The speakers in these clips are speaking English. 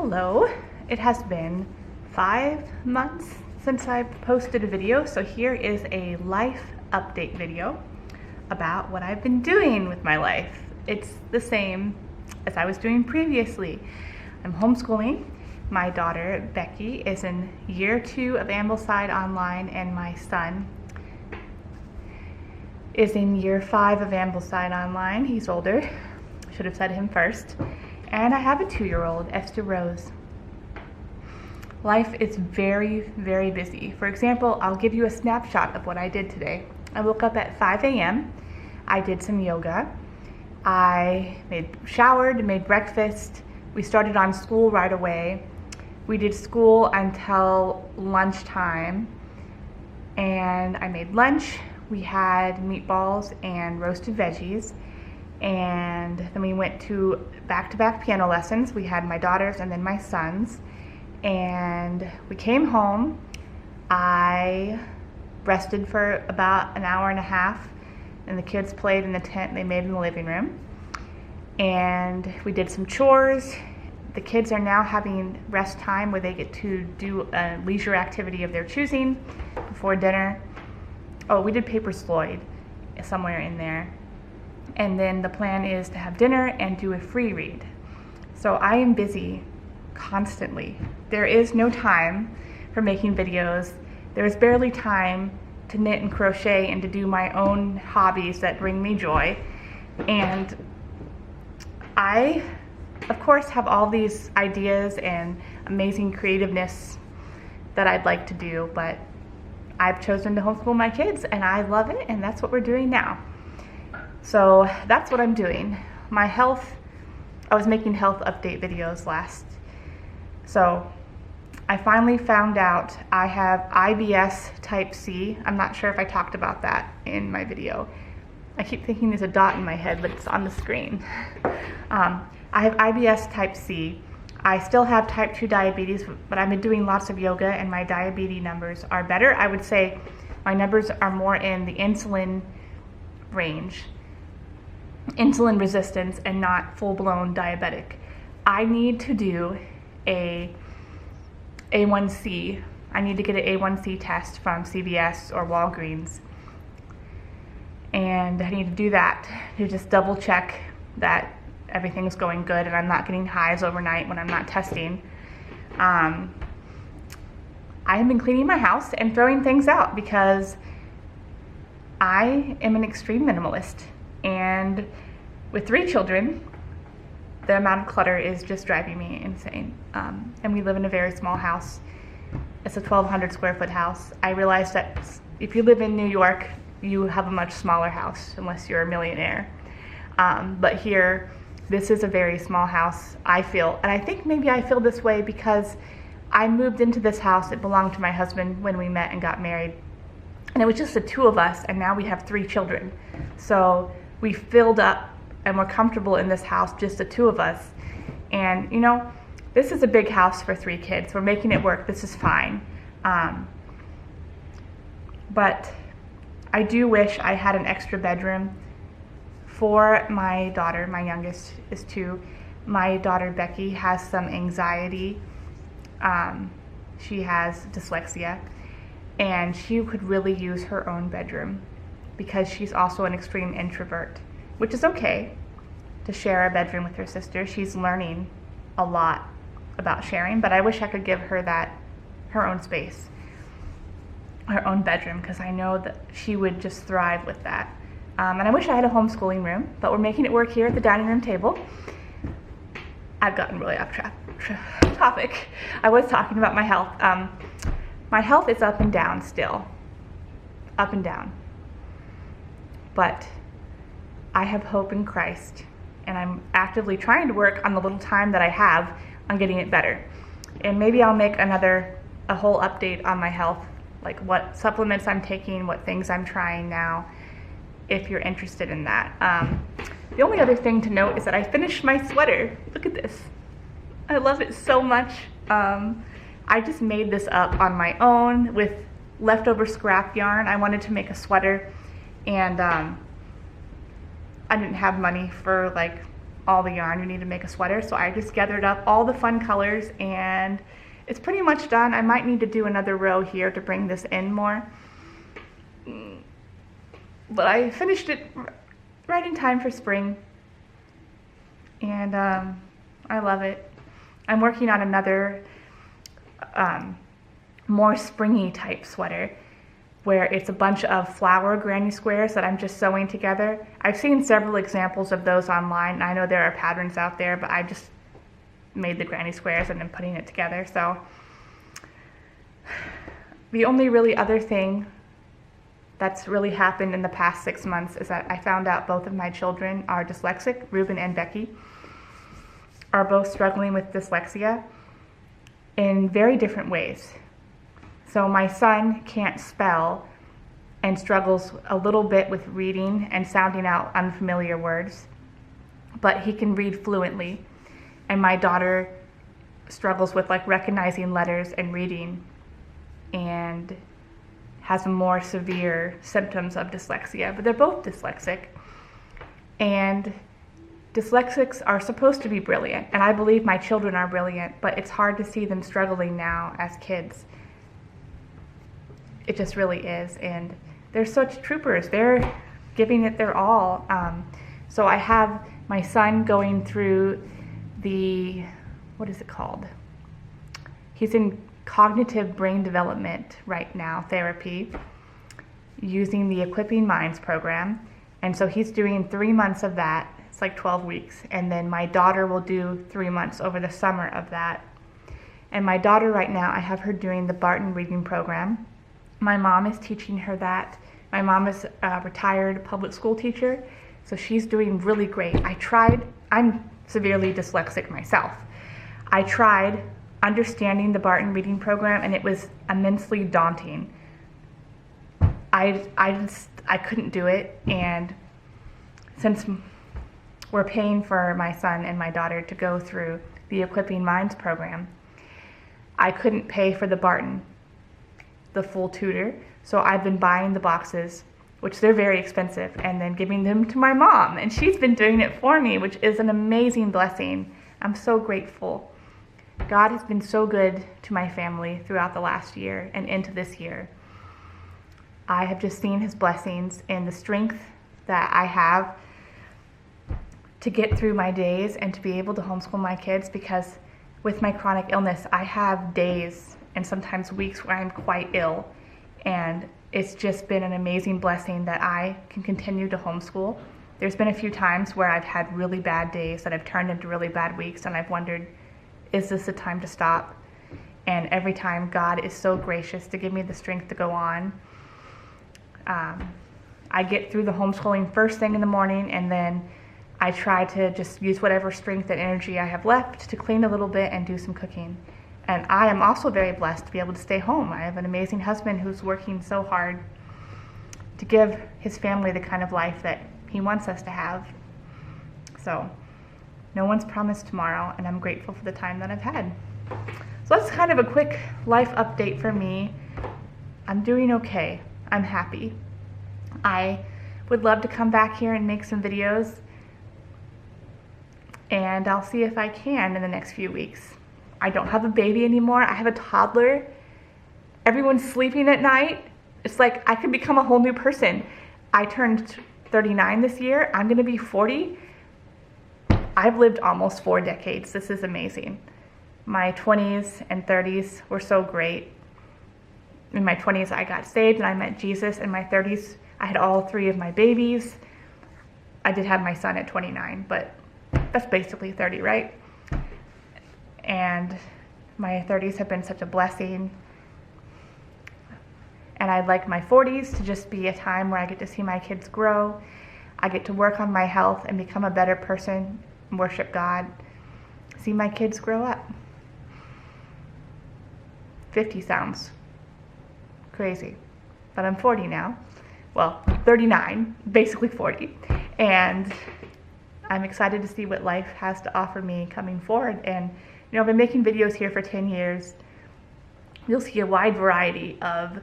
Hello, it has been 5 months since I've posted a video, so here is a life update video about what I've been doing with my life. It's the same as I was doing previously. I'm homeschooling. My daughter Becky is in year 2 of Ambleside Online, and my son is in year 5 of Ambleside Online. He's older. Should have said him first. And I have a 2-year-old, Esther Rose. Life is very, very busy. For example, I'll give you a snapshot of what I did today. I woke up at 5 a.m. I did some yoga. I showered, made breakfast. We started on school right away. We did school until lunchtime. And I made lunch. We had meatballs and roasted veggies. And then we went to back-to-back piano lessons. We had my daughter's and then my son's. And we came home. I rested for about an hour and a half, and the kids played in the tent they made in the living room. And we did some chores. The kids are now having rest time where they get to do a leisure activity of their choosing before dinner. Oh, we did Paper Sloyd somewhere in there. And then the plan is to have dinner and do a free read. So I am busy constantly. There is no time for making videos. There is barely time to knit and crochet and to do my own hobbies that bring me joy. And I, of course, have all these ideas and amazing creativeness that I'd like to do, but I've chosen to homeschool my kids and I love it, and that's what we're doing now. So that's what I'm doing. My health, I was making health update videos last. So I finally found out I have IBS type C. I'm not sure if I talked about that in my video. I keep thinking there's a dot in my head, but it's on the screen. I have IBS type C. I still have type 2 diabetes, but I've been doing lots of yoga and my diabetes numbers are better. I would say my numbers are more in the insulin range. Insulin resistance and not full-blown diabetic. I need to do a A1C. I need to get an A1C test from CVS or Walgreens. And I need to do that to just double check that everything's going good and I'm not getting highs overnight when I'm not testing. I have been cleaning my house and throwing things out because I am an extreme minimalist. And with 3 children, the amount of clutter is just driving me insane. And we live in a very small house. It's a 1,200 square foot house. I realize that if you live in New York, you have a much smaller house unless you're a millionaire. But here, this is a very small house, I feel. And I think maybe I feel this way because I moved into this house. It belonged to my husband when we met and got married. And it was just the 2 of us, and now we have 3 children. So we filled up and we're comfortable in this house, just the 2 of us. And you know, this is a big house for 3 kids. We're making it work. This is fine. But I do wish I had an extra bedroom for my daughter. My youngest is 2. My daughter Becky has some anxiety. She has dyslexia, and she could really use her own bedroom because she's also an extreme introvert, which is okay to share a bedroom with her sister. She's learning a lot about sharing, but I wish I could give her her own space, her own bedroom, because I know that she would just thrive with that. And I wish I had a homeschooling room, but we're making it work here at the dining room table. I've gotten really off topic. I was talking about my health. My health is up and down still, up and down. But I have hope in Christ, and I'm actively trying to work on the little time that I have on getting it better. And maybe I'll make a whole update on my health, like what supplements I'm taking, what things I'm trying now, if you're interested in that. The only other thing to note is that I finished my sweater. Look at this. I love it so much. I just made this up on my own with leftover scrap yarn. I wanted to make a sweater, and I didn't have money for like all the yarn you need to make a sweater. So I just gathered up all the fun colors and it's pretty much done. I might need to do another row here to bring this in more. But I finished it right in time for spring. And I love it. I'm working on another more springy type sweater where it's a bunch of flower granny squares that I'm just sewing together. I've seen several examples of those online. I know there are patterns out there, but I just made the granny squares and I'm putting it together. So the only really other thing that's really happened in the past 6 months is that I found out both of my children are dyslexic. Ruben and Becky are both struggling with dyslexia in very different ways. So my son can't spell and struggles a little bit with reading and sounding out unfamiliar words, but he can read fluently. And my daughter struggles with like recognizing letters and reading and has more severe symptoms of dyslexia, but they're both dyslexic. And dyslexics are supposed to be brilliant, and I believe my children are brilliant, but it's hard to see them struggling now as kids. It just really is, and they're such troopers. They're giving it their all. So I have my son going through the, what is it called? He's in cognitive brain development right now, therapy, using the Equipping Minds program. And so he's doing 3 months of that. It's like 12 weeks. And then my daughter will do 3 months over the summer of that. And my daughter right now, I have her doing the Barton reading program. My mom is teaching her that. My mom is a retired public school teacher, so she's doing really great. I'm severely dyslexic myself. I tried understanding the Barton reading program and it was immensely daunting. I couldn't do it, and since we're paying for my son and my daughter to go through the Equipping Minds program, I couldn't pay for the Barton, the full tutor, so I've been buying the boxes, which they're very expensive, and then giving them to my mom, and she's been doing it for me, which is an amazing blessing. I'm so grateful. God has been so good to my family throughout the last year and into this year. I have just seen his blessings and the strength that I have to get through my days and to be able to homeschool my kids, because with my chronic illness, I have days and sometimes weeks where I'm quite ill, and it's just been an amazing blessing that I can continue to homeschool. There's been a few times where I've had really bad days that have turned into really bad weeks, and I've wondered, is this the time to stop? And every time, God is so gracious to give me the strength to go on. I get through the homeschooling first thing in the morning, and then I try to just use whatever strength and energy I have left to clean a little bit and do some cooking. And I am also very blessed to be able to stay home. I have an amazing husband who's working so hard to give his family the kind of life that he wants us to have. So no one's promised tomorrow, and I'm grateful for the time that I've had. So that's kind of a quick life update for me. I'm doing okay. I'm happy. I would love to come back here and make some videos, and I'll see if I can in the next few weeks. I don't have a baby anymore. I have a toddler. Everyone's sleeping at night. It's like I could become a whole new person. I turned 39 this year. I'm going to be 40. I've lived almost 4 decades. This is amazing. My 20s and 30s were so great. In my 20s, I got saved and I met Jesus. In my 30s, I had all 3 of my babies. I did have my son at 29, but that's basically 30, right? And my 30s have been such a blessing. And I'd like my 40s to just be a time where I get to see my kids grow. I get to work on my health and become a better person, worship God, see my kids grow up. 50 sounds crazy, but I'm 40 now. Well, 39, basically 40. And I'm excited to see what life has to offer me coming forward. And you know, I've been making videos here for 10 years. You'll see a wide variety of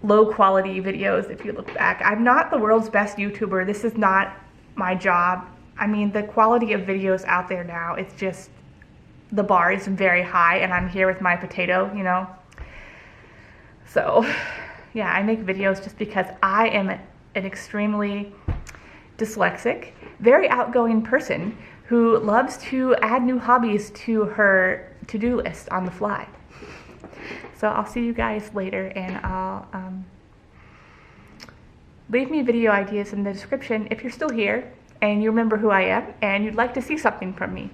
low quality videos if you look back. I'm not the world's best YouTuber. This is not my job. I mean, the quality of videos out there now, it's just, the bar is very high, and I'm here with my potato, you know. So yeah, I make videos just because I am an extremely dyslexic, very outgoing person who loves to add new hobbies to her to-do list on the fly. So I'll see you guys later, and I'll leave me video ideas in the description if you're still here and you remember who I am and you'd like to see something from me.